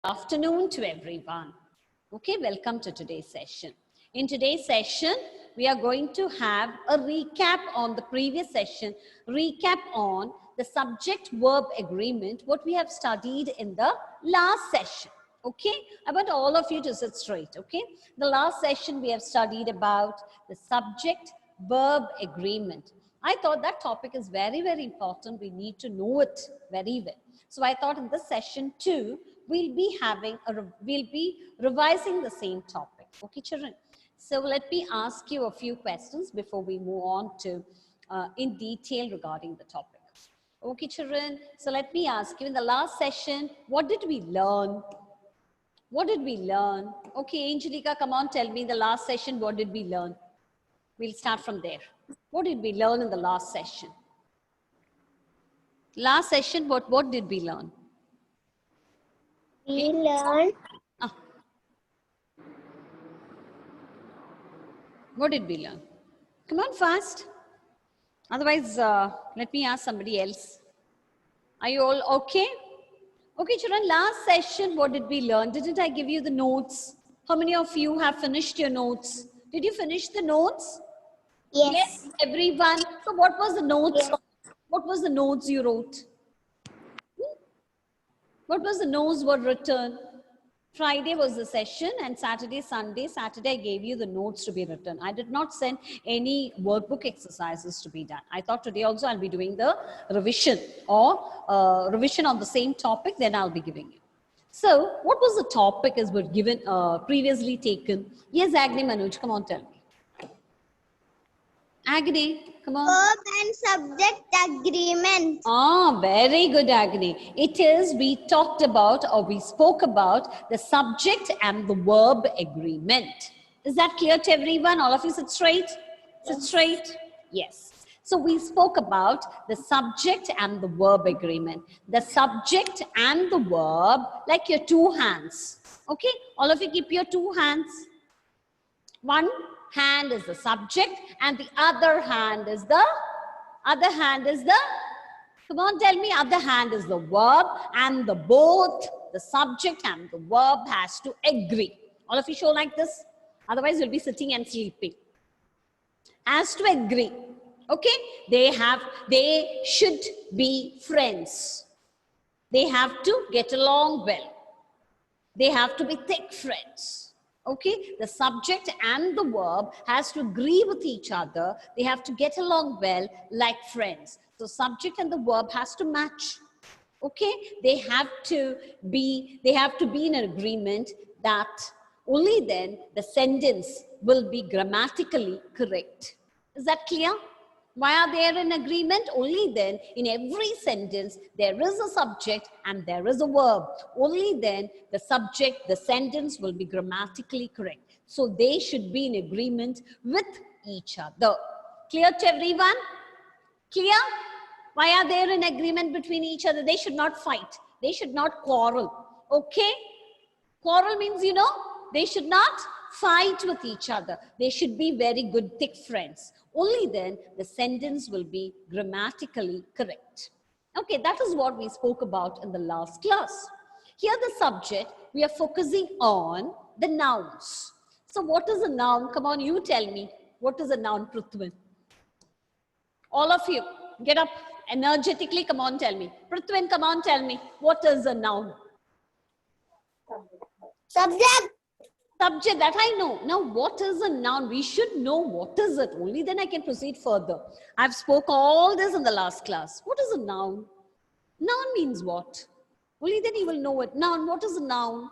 Afternoon to everyone. Okay, welcome to today's session. In today's session, we are going to have a recap on the previous session, recap on the subject-verb agreement, what we have studied in the last session. Okay, I want all of you to sit straight. Okay, the last session we have studied about the subject-verb agreement. I thought that topic is very, very important. We need to know it very well. So I thought in this session too, we'll be revising the same topic. Okay, children. So let me ask you a few questions before we move on to in detail regarding the topic. Okay, children. So let me ask you, in the last session, what did we learn? What did we learn? Okay, Angelica, come on, tell me in the last session, what did we learn? We'll start from there. What did we learn in the last session? Last session, what did we learn? We learned. What did we learn? Come on, fast. Otherwise, let me ask somebody else. Are you all okay? Okay, children, last session, what did we learn? Didn't I give you the notes? How many of you have finished your notes? Did you finish the notes? Yes. Everyone. So what was the notes? Yes. What was the notes you wrote? What was the notes were written? Friday was the session and Saturday, Sunday. Saturday I gave you the notes to be written. I did not send any workbook exercises to be done. I thought today also I'll be doing the revision or revision on the same topic, then I'll be giving you. So what was the topic as were given previously taken? Yes, Agni Manoj, come on, tell me. Agni, come on. Verb and subject agreement. Ah, very good, Agni. It is, we talked about or we spoke about the subject and the verb agreement. Is that clear to everyone? All of you sit straight? Sit straight? Yes. So we spoke about the subject and the verb agreement. The subject and the verb, like your two hands. Okay? All of you keep your two hands. One hand is the subject and the other hand is the come on, tell me, other hand is the verb, and the both the subject and the verb has to agree. All of you show like this, otherwise you'll be sitting and sleeping. Has to agree. Okay, they should be friends. They have to get along well. They have to be thick friends. Okay, the subject and the verb has to agree with each other. They have to get along well like friends. So subject and the verb has to match. Okay, they have to be in agreement that only then the sentence will be grammatically correct. Is that clear? Why are they in agreement? Only then, in every sentence, there is a subject and there is a verb. Only then, the subject, the sentence will be grammatically correct. So, they should be in agreement with each other. Clear to everyone? Clear? Why are they in agreement between each other? They should not fight. They should not quarrel. Okay? Quarrel means, you know, they should not fight with each other. They should be very good, thick friends. Only then the sentence will be grammatically correct. Okay, that is what we spoke about in the last class. Here the subject, we are focusing on the nouns. So what is a noun? Come on, you tell me. What is a noun, Prithwin? All of you, get up energetically. Come on, tell me. Prithwin, come on, tell me. What is a noun? Subject. Subject, that I know. Now, what is a noun? We should know what is it. Only then I can proceed further. I've spoke all this in the last class. What is a noun? Noun means what? Only then you will know it. Noun, what is a noun?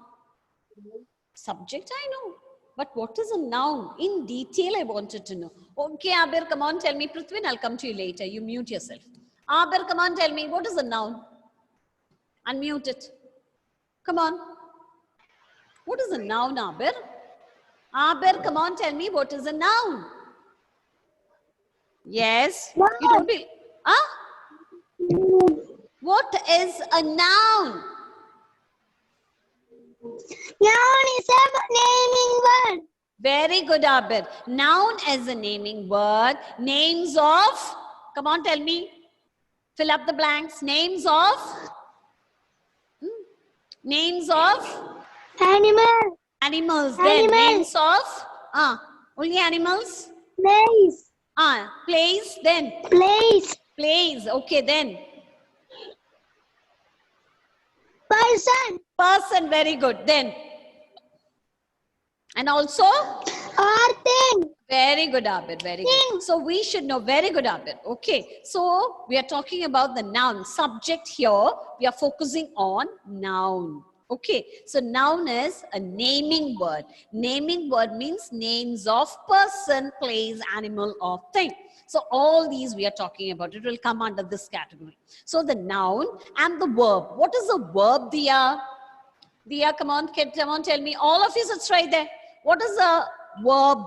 Subject, I know. But what is a noun? In detail, I wanted to know. Okay, Abir, come on, tell me. Prithwin, I'll come to you later. You mute yourself. Abir, come on, tell me. What is a noun? Unmute it. Come on. What is a noun, Abir? Abir, come on, tell me, what is a noun? Yes. No. You don't be. Huh? What is a noun? Noun is a naming word. Very good, Abir. Noun is a naming word. Names of, come on, tell me. Fill up the blanks. Names of Names of Animal. animals. Then Animal. names of only animals. Place. Place. Then Place. place. Okay. Then Person. person. Very good. Then and also. Or thing. Very good, Abid. Very good. So we should know. Very good, Abid. Okay. So we are talking about the noun. Subject here, we are focusing on noun. Okay. So noun is a naming word. Naming word means names of person, place, animal, or thing. So all these we are talking about. It will come under this category. So the noun and the verb. What is the verb, Dia? Dia, come on, kid, come on, tell me. All of you, it's right there. What is the verb?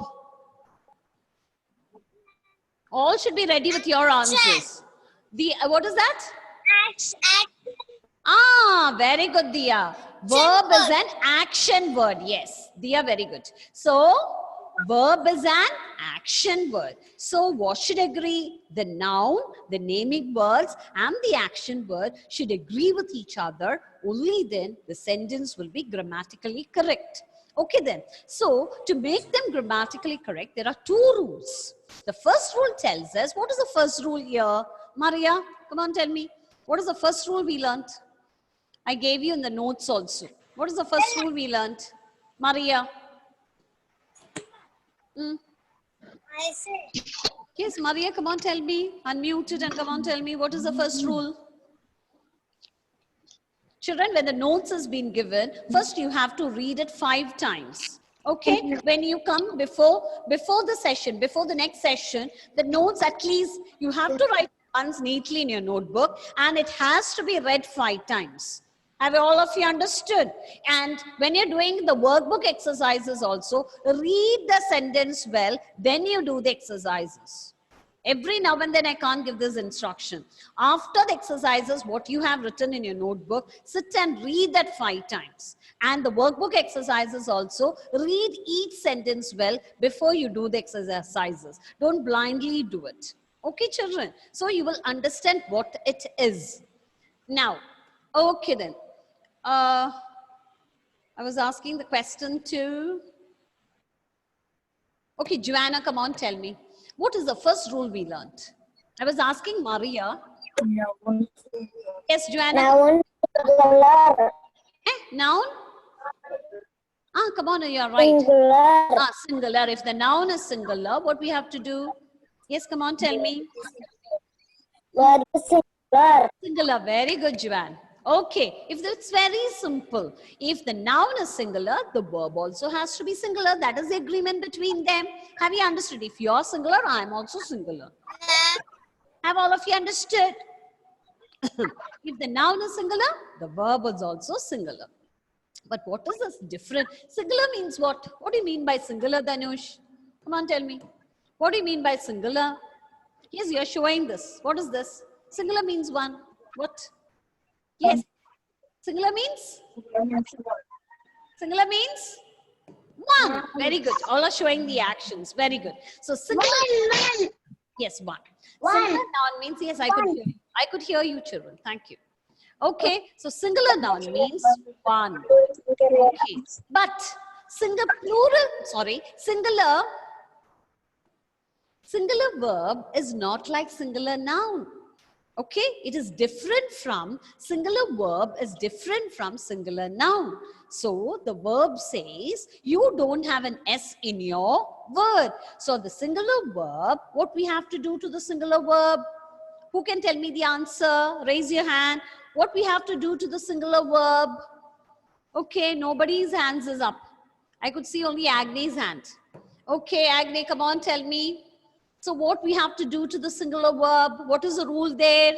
All should be ready with your answers. What is that? Very good, Dia. Verb is an action word. Yes, Dia, very good. So, verb is an action word. So, what should agree? The noun, the naming words, and the action word should agree with each other. Only then the sentence will be grammatically correct. Okay then. So, to make them grammatically correct, there are two rules. The first rule tells us, what is the first rule here? Maria, come on, tell me. What is the first rule we learnt? I gave you in the notes also. What is the first rule we learnt? Maria. I say. Yes, Maria, come on, tell me. Unmute it and come on, tell me. What is the first rule? Children, when the notes has been given, first you have to read it 5 times. Okay, when you come before the session, before the next session, the notes at least you have to write once neatly in your notebook, and it has to be read 5 times. Have all of you understood? And when you're doing the workbook exercises also, read the sentence well, then you do the exercises. Every now and then I can't give this instruction. After the exercises, what you have written in your notebook, sit and read that 5 times. And the workbook exercises also, read each sentence well before you do the exercises. Don't blindly do it. Okay, children? So you will understand what it is. Now, okay then. I was asking the question to... Okay, Joanna, come on, tell me. What is the first rule we learned? I was asking Maria. Yes, Joanna. Noun. Singular. Noun? Come on, you are right. Singular. Singular. If the noun is singular, what we have to do? Yes, come on, tell me. Word is singular. Singular. Very good, Joanne. Okay, if it's very simple. If the noun is singular, the verb also has to be singular. That is the agreement between them. Have you understood? If you're singular, I am also singular. Have all of you understood? If the noun is singular, the verb is also singular. But what is this different? Singular means what? What do you mean by singular, Dhanush? Come on, tell me. What do you mean by singular? Yes, you're showing this. What is this? Singular means one. What? Yes. Singular means? Singular means? One. Very good. All are showing the actions. Very good. So singular. Yes, one. Singular noun means, yes, I could hear you. I could hear you, children. Thank you. Okay. So singular noun means one. Okay. But singular verb is not like singular noun. Okay, it is different from singular verb is different from singular noun. So the verb says you don't have an S in your word. So the singular verb, what we have to do to the singular verb? Who can tell me the answer? Raise your hand. What we have to do to the singular verb? Okay, nobody's hands is up. I could see only Agne's hand. Okay, Agne, come on, tell me. So what we have to do to the singular verb? What is the rule there?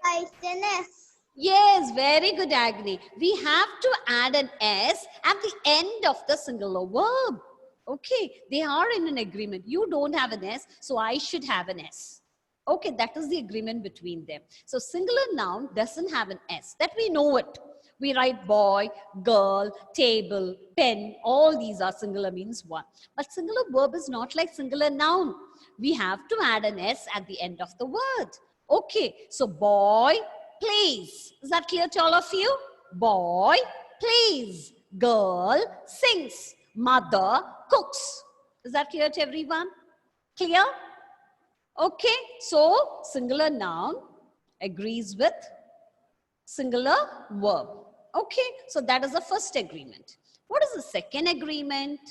S. Yes, very good, Agni. We have to add an S at the end of the singular verb. Okay, they are in an agreement. You don't have an S, so I should have an S. Okay, that is the agreement between them. So singular noun doesn't have an S. That we know it. We write boy, girl, table, pen. All these are singular means one. But singular verb is not like singular noun. We have to add an S at the end of the word. Okay, so boy plays. Is that clear to all of you? Boy plays, girl sings, mother cooks. Is that clear to everyone? Clear? Okay, so singular noun agrees with singular verb. Okay, so that is the first agreement. What is the second agreement?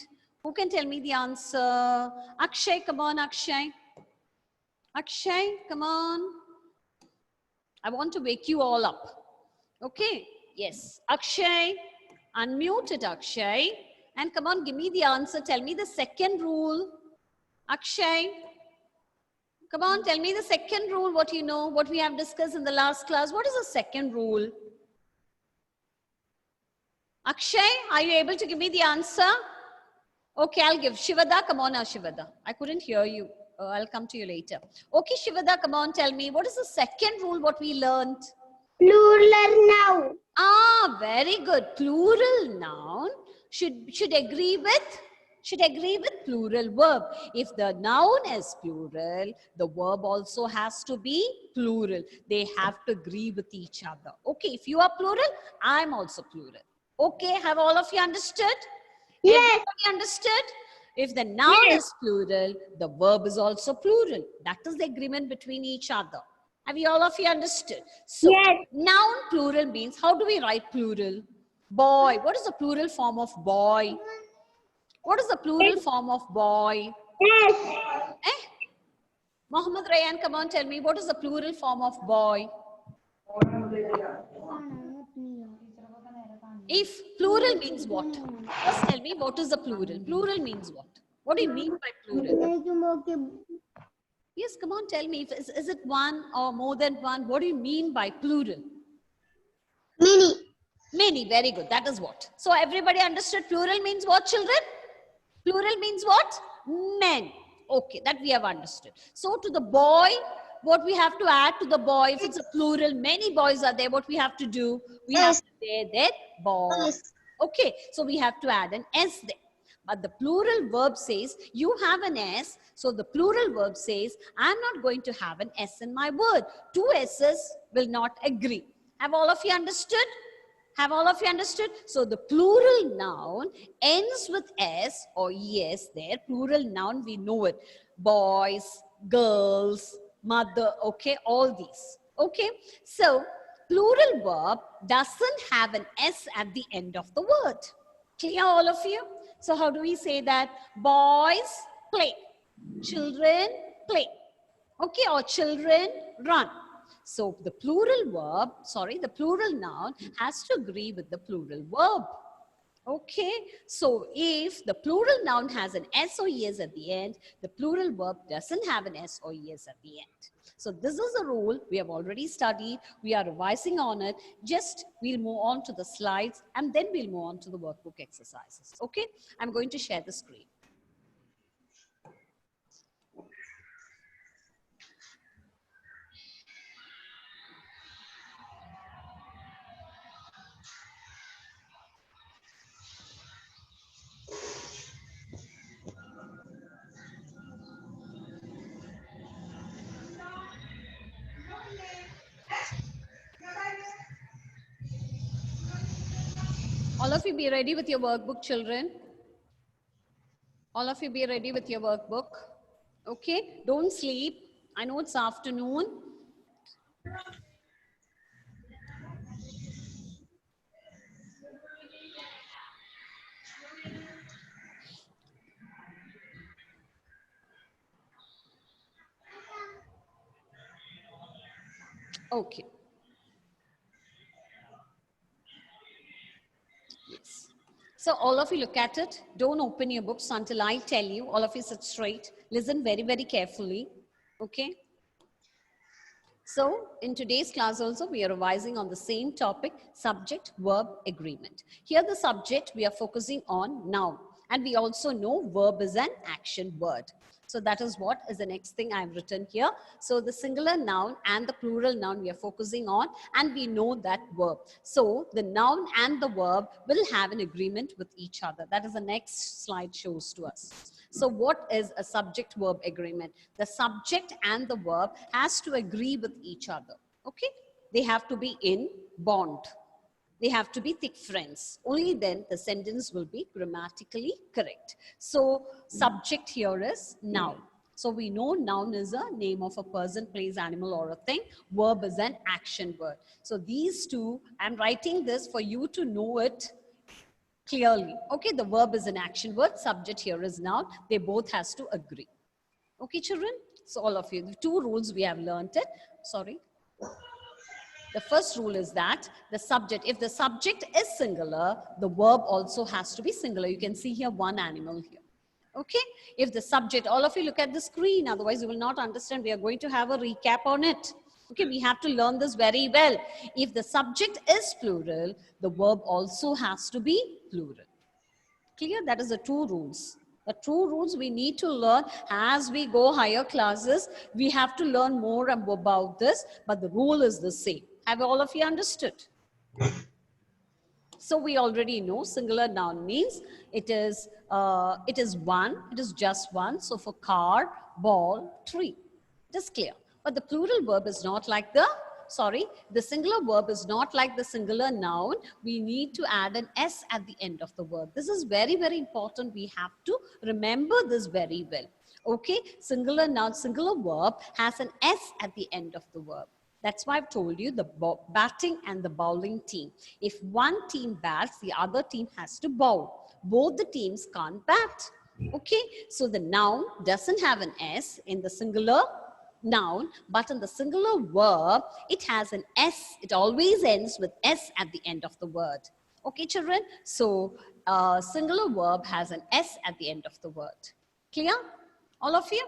Who can tell me the answer? Akshay, come on, Akshay. Akshay, come on. I want to wake you all up. Okay, yes. Akshay, unmute it, Akshay. And come on, give me the answer. Tell me the second rule. Akshay, come on, tell me the second rule, what you know, what we have discussed in the last class. What is the second rule? Akshay, are you able to give me the answer? Okay, I'll give. Shivada, come on now, Shivada. I couldn't hear you. I'll come to you later. Okay, Shivada, come on, tell me. What is the second rule, what we learned? Plural noun. Ah, very good. Plural noun should agree with plural verb. If the noun is plural, the verb also has to be plural. They have to agree with each other. Okay, if you are plural, I'm also plural. Okay, have all of you understood? Yes. Everybody understood? If the noun is plural, the verb is also plural. That is the agreement between each other. Have you all of you understood? So, Yes. noun plural means, how do we write plural? Boy. What is the plural form of boy? What is the plural form of boy? Yes. Eh? Mohammed Rayan, come on, tell me, what is the plural form of boy? If plural means what? First tell me, what is the plural? Plural means what? What do you mean by plural? Yes, come on, tell me. Is it one or more than one? What do you mean by plural? Many. Many, very good. That is what. So everybody understood plural means what, children? Plural means what? Men. Okay, that we have understood. So to the boy, what we have to add to the boy, if it's a plural, many boys are there, what we have to do? We have to say that boy. Okay, so we have to add an S there. But the plural verb says, you have an S. So the plural verb says, I'm not going to have an S in my word. Two S's will not agree. Have all of you understood? Have all of you understood? So the plural noun ends with S or ES there. Plural noun, we know it. Boys, girls, mother, okay, all these. Okay, so plural verb doesn't have an S at the end of the word. Clear, all of you? So how do we say that? Boys play, children play, okay, or children run. So the plural noun has to agree with the plural verb. Okay, so if the plural noun has an S or ES at the end, the plural verb doesn't have an S or ES at the end. So this is a rule we have already studied. We are revising on it. Just we'll move on to the slides and then we'll move on to the workbook exercises. Okay, I'm going to share the screen. All of you be ready with your workbook, children. All of you be ready with your workbook. Okay, don't sleep. I know it's afternoon. Okay. Yes. So all of you look at it. Don't open your books until I tell you. All of you sit straight. Listen very, very carefully. Okay. So in today's class also, we are revising on the same topic, subject, verb, agreement. Here the subject, we are focusing on noun. And we also know verb is an action word. So that is what is the next thing I have written here. So the singular noun and the plural noun we are focusing on, and we know that verb. So the noun and the verb will have an agreement with each other. That is the next slide shows to us. So what is a subject verb agreement? The subject and the verb has to agree with each other. Okay? They have to be in bond. They have to be thick friends. Only then the sentence will be grammatically correct. So subject here is noun. So we know noun is a name of a person, place, animal, or a thing. Verb is an action word. So these two, I'm writing this for you to know it clearly. Okay, the verb is an action word. Subject here is noun. They both has to agree. Okay, children? So all of you, the two rules we have learned it. Sorry. The first rule is that the subject, if the subject is singular, the verb also has to be singular. You can see here one animal here. Okay, if the subject, all of you look at the screen, otherwise you will not understand. We are going to have a recap on it. Okay, we have to learn this very well. If the subject is plural, the verb also has to be plural. Clear? That is the two rules. The two rules we need to learn as we go higher classes. We have to learn more about this, but the rule is the same. Have all of you understood? So we already know singular noun means it is one, it is just one. So for car, ball, tree, it is clear. But the plural verb is not like the singular verb is not like the singular noun. We need to add an S at the end of the word. This is very, very important. We have to remember this very well. Okay, singular noun, singular verb has an S at the end of the verb. That's why I've told you the batting and the bowling team. If one team bats, the other team has to bowl. Both the teams can't bat. Okay, so the noun doesn't have an S in the singular noun, but in the singular verb, it has an S. It always ends with S at the end of the word. Okay, children? So singular verb has an S at the end of the word. Clear? All of you?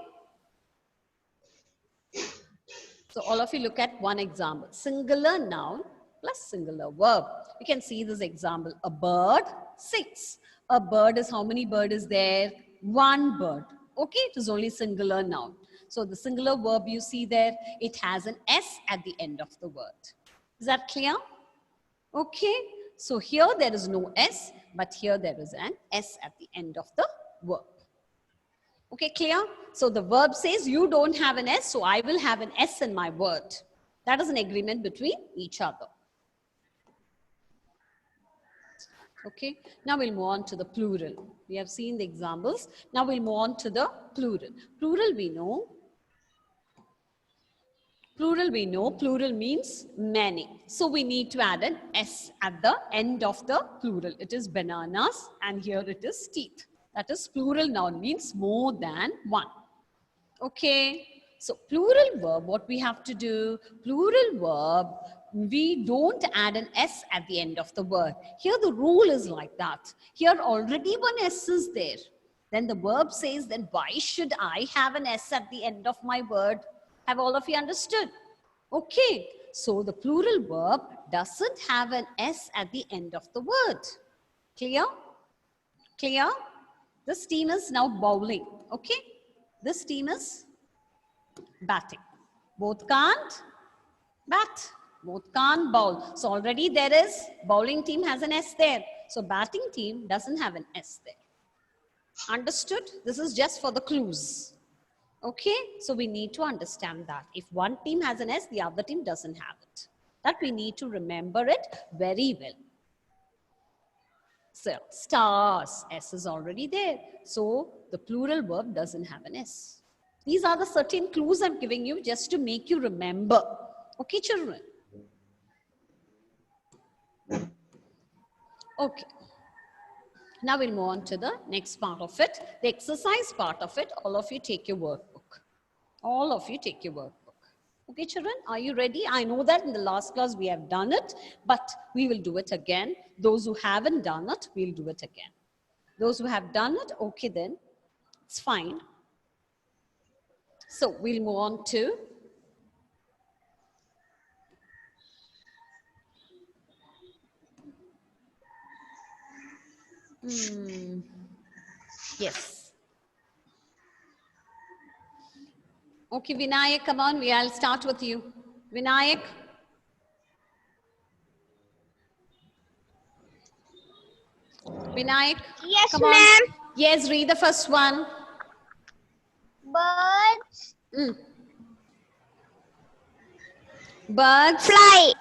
So all of you look at one example. Singular noun plus singular verb. You can see this example. A bird sings. A bird is, how many bird is there? One bird. Okay, it is only singular noun. So the singular verb you see there, it has an S at the end of the word. Is that clear? Okay, so here there is no S, but here there is an S at the end of the verb. Okay, clear? So the verb says you don't have an S, so I will have an S in my word. That is an agreement between each other. Okay, now we'll move on to the plural. We have seen the examples. Now we'll move on to the plural. Plural we know. Plural means many. So we need to add an S at the end of the plural. It is bananas and here it is teeth. That is plural noun means more than one. Okay, so plural verb, what we have to do? Plural verb, we don't add an S at the end of the word. Here the rule is like that. Here already one S is there. Then the verb says, then why should I have an S at the end of my word? Have all of you understood? Okay, so the plural verb doesn't have an S at the end of the word. Clear? Clear? This team is now bowling. Okay, this team is batting. Both can't bat. Both can't bowl. So already there is, bowling team has an S there. So batting team doesn't have an S there. Understood? This is just for the clues. Okay, so we need to understand that. If one team has an S, the other team doesn't have it. That we need to remember it very well. So stars, S is already there. So the plural verb doesn't have an S. These are the certain clues I'm giving you just to make you remember. Okay, children? Okay. Now we'll move on to the next part of it. The exercise part of it, all of you take your workbook. All of you take your workbook. Okay, children, are you ready? I know that in the last class we have done it, but we will do it again. Those who haven't done it, we'll do it again. Those who have done it, okay then, it's fine. So we'll move on to yes. Okay, Vinayak, come on, I'll start with you. Vinayak. Vinayak, Yes, come on. ma'am. Yes, read the first one. Birds Birds fly.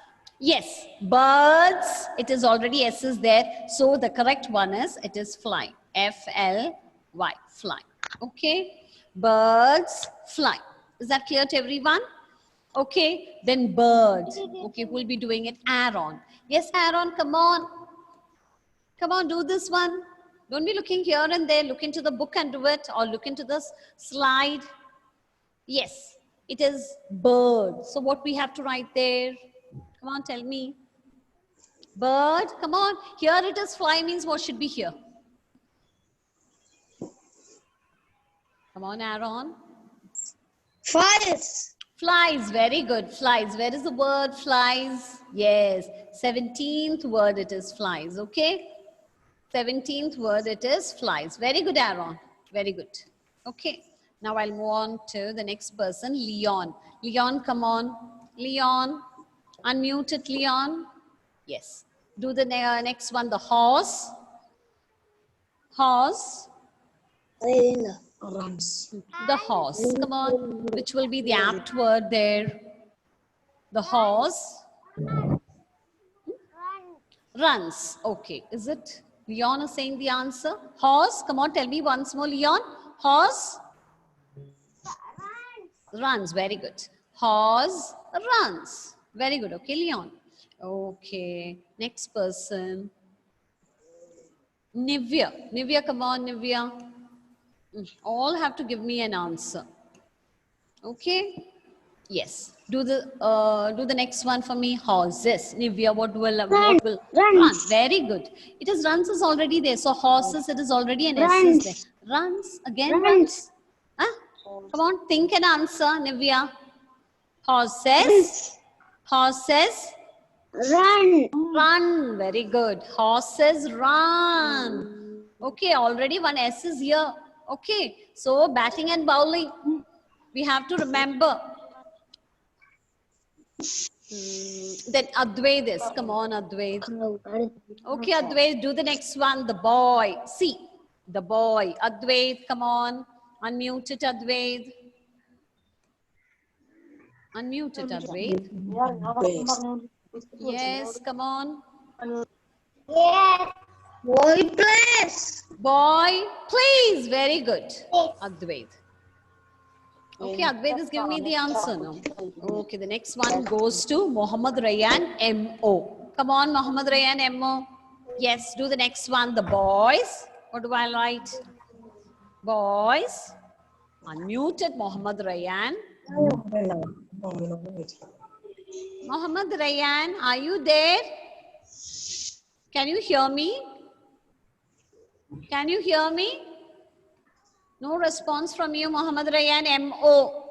Yes, birds. It is already S is there. So the correct one is, it is fly. F-L-Y, fly. Okay. Birds fly. Is that clear to everyone? Okay. Then bird. Okay, who will be doing it? Aaron. Yes, Aaron, come on. Come on, do this one. Don't be looking here and there. Look into the book and do it, or look into this slide. Yes, it is bird. So what we have to write there? Come on, tell me. Bird, come on. Here it is fly means what should be here? Come on, Aaron. Flies. Flies, very good. Flies. Where is the word flies? Yes, 17th word it is flies, okay? 17th word it is flies. Very good, Aaron. Very good. Okay. Now I'll move on to the next person, Leon. Leon, come on. Leon, unmute it, Leon. Yes. Do the next one, the horse. Horse. Runs. The horse. Come on. Which will be the apt word there? The horse. Runs. Okay. Is it? Leon is saying the answer. Horse. Come on. Tell me once more, Leon. Horse. Runs. Very good. Horse runs. Very good. Okay, Leon. Okay. Next person. Nivya. Nivya, come on, Nivya. All have to give me an answer. Okay. Yes. Do the next one for me. Horses. Nivya, what will Runs. run? Very good. It is runs is already there. So horses, it is already an S is there. Runs again. Runs. Huh? Come on, think and answer, Nivya. Horses. Horses. Run. Run. Very good. Horses run. Okay, already one S is here. Okay, so batting and bowling, we have to remember. Then Advaid is. Come on, Advaid. Okay, Advaid, do the next one. The boy. See, the boy. Advaid, come on. Unmute it, Advaid. Unmute it, Advaid. Yes, come on. Yes. Boy plays. Boy, please. Very good. Advaid. Okay, Advaid is giving me the answer now. Okay, the next one goes to Mohammed Rayyan, M.O. Come on, Mohammed Rayyan, M.O. Yes, do the next one. The boys. What do I write? Boys. Unmuted, Mohammed Rayyan. Mohammed Rayyan, are you there? Can you hear me? Can you hear me? No response from you, Mohammed Rayyan, M.O.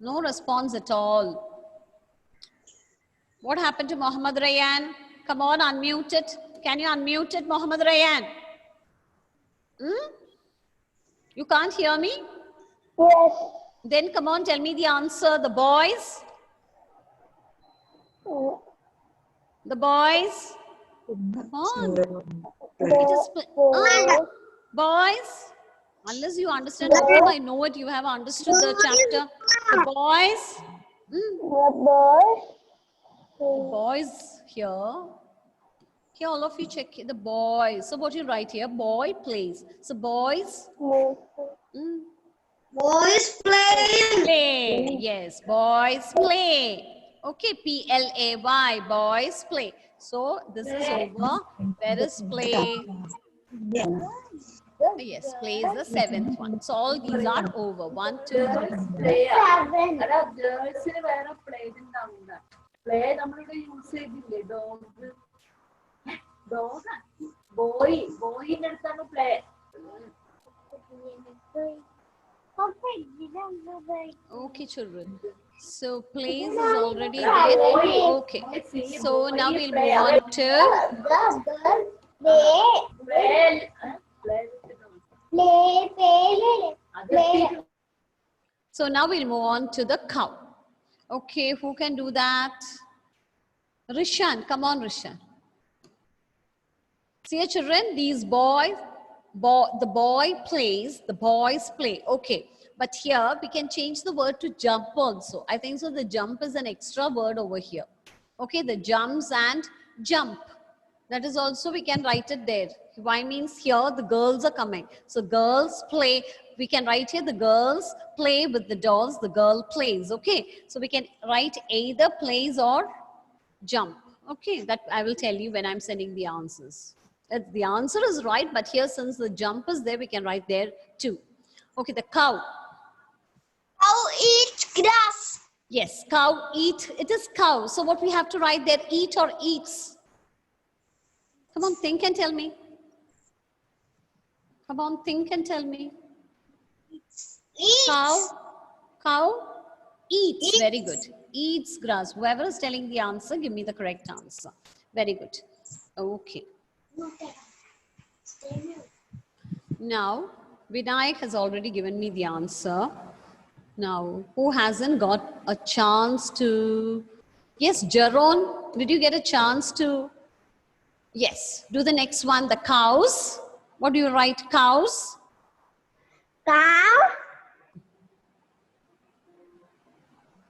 No response at all. What happened to Mohammed Rayyan? Come on, unmute it. Can you unmute it, Mohammed Rayyan? You can't hear me? Yes. Then come on, tell me the answer. The boys? The boys? Come on. It is boys. Unless you understand, I know it. You have understood the chapter. The boys. The boys here. Here, all of you check the boys. So what you write here? Boy plays. So boys. Boys playing. Play. Yes, boys play. Okay, P-L-A-Y. Boys play. So this is over. Where is play? Yes, play is the seventh one. So all these are over. 1, 2, 3. Play നമ്മളിവിടെ use ചെയ്തില്ലേ dog ബോയിന്റെ അടുത്താണ് play. Okay, children. So plays is already there. Okay. So now we'll move on to So now we'll move on to the cow. Okay, who can do that? Rishan, come on, Rishan. See, children, these boys, the boy plays, the boys play. Okay. But here we can change the word to jump also. I think so the jump is an extra word over here. Okay, the jumps and jump. That is also, we can write it there. Why means here the girls are coming. So girls play. We can write here the girls play with the dolls. The girl plays. Okay. So we can write either plays or jump. Okay. That I will tell you when I'm sending the answers. The answer is right. But here since the jump is there, we can write there too. Okay. The cow. Cow eats grass. Yes. Cow eat. It is cow. So what we have to write there? Eat or eats. Come on, think and tell me. Come on, think and tell me. Eats. Cow eats. Very good. Eats grass. Whoever is telling the answer, give me the correct answer. Very good. Okay. Now, Vinayak has already given me the answer. Now, who hasn't got a chance to? Yes, Jaron, did you get a chance to? Yes, do the next one, the cows. What do you write, cows? Cow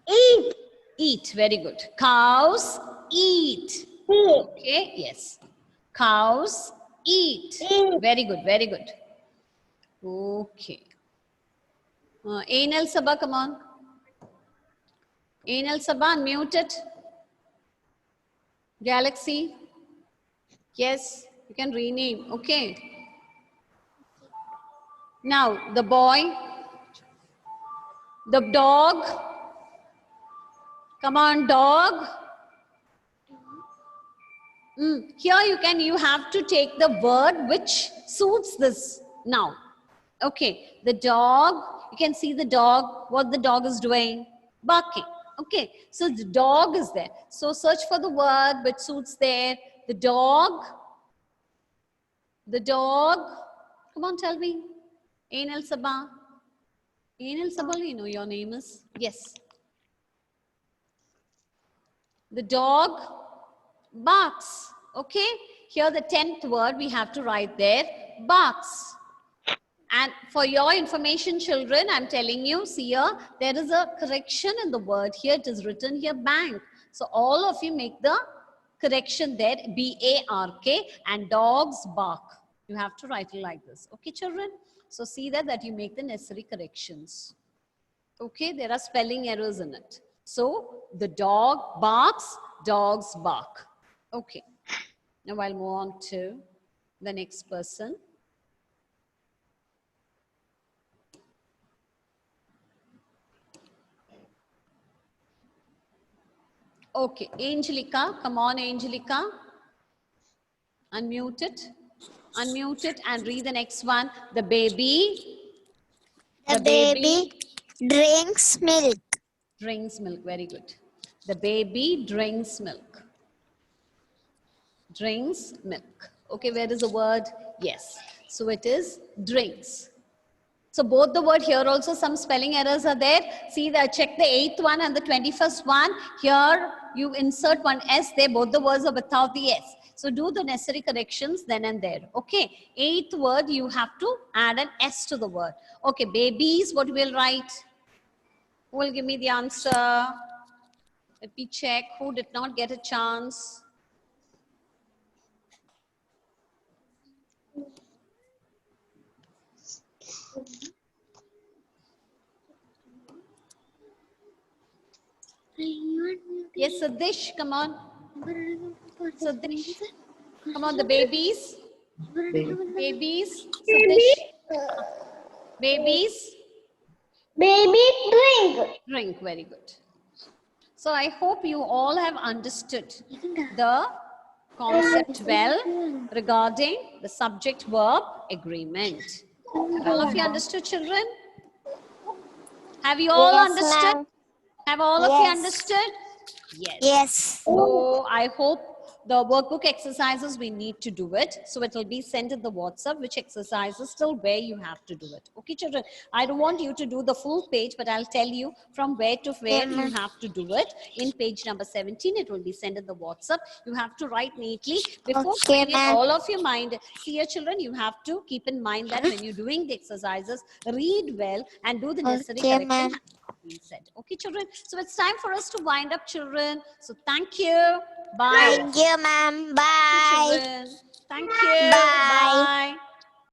eat. Eat, very good. Cows eat. Eat. Okay, yes. Cows eat. Eat. Very good, very good. Okay. Anal Sabha, come on. Anal Sabha, unmute it. Galaxy. Yes, you can rename. Okay. Now, the boy, the dog. Come on, dog. Here you have to take the word which suits this now. Okay, the dog, you can see the dog, what the dog is doing, barking. Okay, so the dog is there. So search for the word which suits there. The dog, come on, tell me. Anal Sabha. Anal Sabha, you know your name is? Yes. The dog barks. Okay, here the 10th word we have to write there, barks. And for your information, children, I'm telling you, see here, there is a correction in the word here. It is written here, bank. So all of you make the correction there, B-A-R-K, and dogs bark. You have to write it like this. Okay, children? So see that you make the necessary corrections. Okay, there are spelling errors in it. So the dog barks, dogs bark. Okay. Now I'll move on to the next person. Okay, Angelica, come on, Angelica. Unmute it. Unmute it and read the next one. The baby. The baby drinks milk. Drinks milk. Very good. The baby drinks milk. Drinks milk. Okay, where is the word? Yes. So it is drinks. So both the word here also some spelling errors are there. See, check the 8th one and the 21st one. Here you insert one S there. Both the words are without the S. So do the necessary corrections then and there. Okay. 8th word you have to add an S to the word. Okay. Babies, what we'll write? Who will give me the answer? Let me check who did not get a chance. Yes, Sadish, come on. Sadish. Come on, the babies. Babies. Sadish. Babies. Baby drink. Drink, very good. So I hope you all have understood the concept well regarding the subject-verb agreement. Have all of you understood, children? Have you all Yes, understood? ma'am. Have all of you Yes. understood? Yes. Yes. So I hope the workbook exercises, we need to do it. So it will be sent in the WhatsApp, which exercises till where you have to do it. Okay, children? I don't want you to do the full page, but I'll tell you from where to where you ma'am. have to do it. In page number 17, it will be sent in the WhatsApp. You have to write neatly. Before Okay, doing it, ma'am. all of your mind, see your children, you have to keep in mind that when you're doing the exercises, read well and do the necessary Okay, correction ma'am. being said. Okay, children? So it's time for us to wind up, children. So thank you. Bye. Thank you, ma'am. Bye. Children. Thank you. Bye.